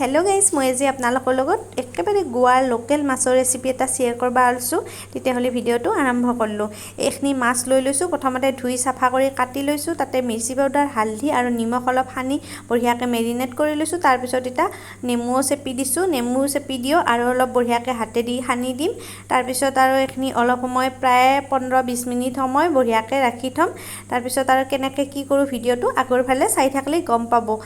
hello guys मैं आज आपनालोকৰ লগত একেবাৰে গোৱাৰ লোকেল মাছৰ ৰেচিপি এটা শেয়াৰ কৰবা আলছো তেতিয়া হলে ভিডিওটো আৰম্ভ কৰলো এখনি মাছ লৈ লৈছো প্ৰথমতে ধুই সাফা কৰি কাটি লৈছো তাতে মিৰ্চি পাউডাৰ হালধি আৰু নিমখ অলপ সানি বঢ়িয়াকে মেৰিনেট কৰি লৈছো তাৰ পিছত এটা নেমু চেপি দিছো নেমু চেপি দিও আৰু অলপ বঢ়িয়াকে হাতে দি সানি দিম তাৰ পিছত আৰু এখনি অলপ সময় প্ৰায় 15-20 মিনিট সময় বঢ়িয়াকে ৰাখি থম তাৰ পিছত আৰু কেনেকে কি কৰো ভিডিওটো আগৰ ফালে চাই থাকলে গম পাবো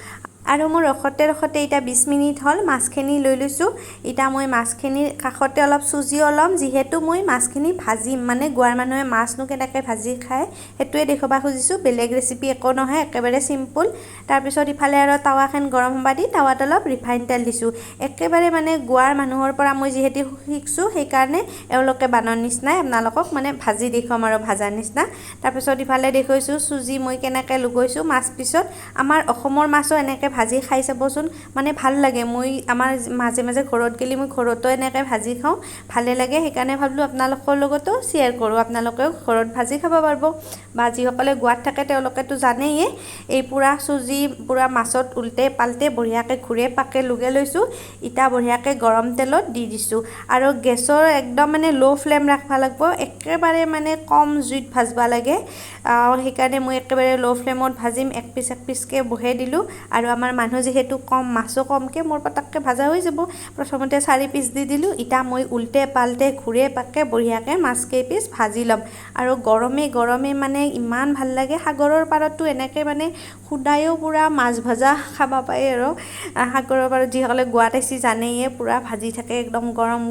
আৰু মোৰ ৰখতে এটা 20 মিনিট হল মাছখিনি লৈ লৈছো এটা মই মাছখিনিৰ কাখতে অলপ সুজি অলম যেহেতু মই মাছখিনি ভাজিম মানে গোৱাৰ মানুহে মাছনো কেনেকৈ ভাজি খায় হেতুৱে দেখবা খুজিছো বেলেগ ৰেচিপি একো নহয় একেবাৰে সিম্পল তাৰ পিছত ইফালে আৰু তাৱাখন গৰম হবা দি তাৱাত অলপ ৰিফাইন তেল দিছো একেবাৰে মানে গোৱাৰ মানুহৰ পৰা মই যেহেতু শিকছো সেই কাৰণে এওঁলোকে বানৰ নিচিনাই আপোনালোকক মানে ভাজি দেখম আৰু ভাজাৰ নিচিনা তাৰ পিছত ইফালে দেখৈছো সুজি মই কেনেকৈ লুগৈছো মাছ পিছত আমাৰ অসমৰ মাছও এনেকৈ ভাজি খাই চাবচোন মানে ভাল লাগে মই আমাৰ মাঝে মাঝে ঘৰত গলি মই ঘৰতো এনেকৈ ভাজি খাও ভালে লাগে সেইকাৰণে ভাবলো আপোনালোকৰ লগতো শেয়াৰ কৰো আপোনালোকেও ঘৰত ভাজি খাব পাৰবো বা যিসকলে গোৱাত থাকে তেওঁলোকেতো জানেই এই পুৰা সুজি পুৰা মাছত উল্টে পাল্টে বঢ়িয়াকে ঘুৰে পাকে লুগে লৈছো ইটা বঢ়িয়াকে গৰম তেলত দি দিছো আৰু গেছৰ একদম মানে লো ফ্লেম ৰাখবা লাগবো একেবাৰে মানে কম জুইত ভাজবা লাগে সেইকাৰণে মই একেবাৰে লো ফ্লেমত ভাজিম এক পিসকে বহে দিলো আৰু আমাৰ মানুহ যেহেতু কম মাছো কমকে মোৰ পটককে ভাজা হৈ যাব প্ৰথমতে 4 পিস দি দিলো ইটা মই উল্টে পাল্টে ঘুৰে পাকে বঢ়িয়াকে মাছ কেই পিস ভাজি লম আৰু গৰমে মানে ইমান ভাল লাগে সাগৰৰ পাৰতো এনেকে মানে খুদায়ও পুৰা মাছ ভাজা খাবা পায় আৰু সাগৰৰ পাৰত যিসকলে গোৱাত আছি জানেই পুৰা ভাজি থাকে একদম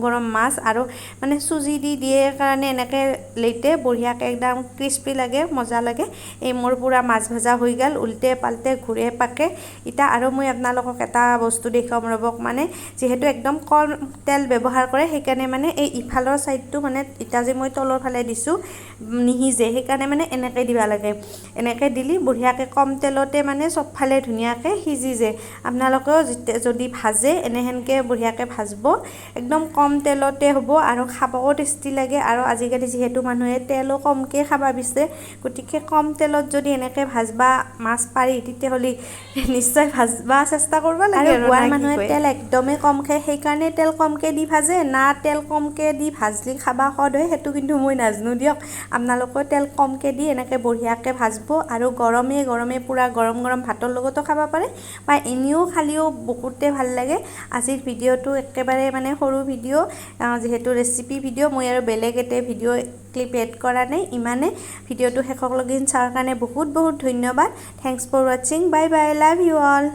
গৰম মাছ আৰু মানে সুজি দি দিয়ে কাৰণে এনেকে লেইতে বঢ়িয়াকে একদম ক্ৰিস্পি লাগে মজা লাগে এই মোৰ পুৰা মাছ ভাজা হৈ গল উল্টে পাল্টে ঘুৰে পাকে ইটা আৰু মই আপোনালোকক এটা বস্তু দেখাম ৰবক মানে যেহেতু একদম কম তেল ব্যৱহাৰ কৰে সেইকাৰণে মানে এই ইফালৰ সাইডটো মানে ইটা যে মই তলৰ ফালে দিছো নিহিজে সেইকাৰণে মানে এনেকৈ দিবা লাগে এনেকৈ দিলি বঢ়িয়াকে কম তেলতে মানে সব ফালে ধুনিয়াকে সিজি যায় আপোনালোকেও যদি ভাজে এনেহেনকে বঢ়িয়াকে ভাজব একদম কম তেলতে হ'ব আৰু খাবও টেস্টি লাগে আৰু আজিকালি যেহেতু মানুহে তেলো কমকে খাবা বিচে গতিকে কম তেলত যদি এনেকে ভাজবা মাছ পাৰি তেতিয়া হলি নিশ্চয় ভাজবা চেষ্টা কৰবা লাগে আৰু গোৱাৰ মানুহে তেল একদমে কম খায় সেই কাৰণে তেল কমকে দি ভাজে না তেল কমকে দি ভাজলি খাবা সদ হয় হেতু কিন্তু মই নাজনো দিয়ক আপোনালোকে তেল কমকে দি এনেকে বঢ়িয়াকে ভাজব আৰু গৰমে পুৰা গৰম ভাতৰ লগতো খাবা পাৰে বা এনিও খালিও বহুতে ভাল লাগে আজিৰ ভিডিওটো একেবাৰে মানে সৰু ভিডিও যেহেতু ৰেচিপি ভিডিও মই আৰু বেলেগ এতে ভিডিও ক্লিপ এড কৰা নাই ইমানে ভিডিওটো শেষক লগিন চাৰ কাৰণে বহুত ধন্যবাদ thanks for watching bye bye love you all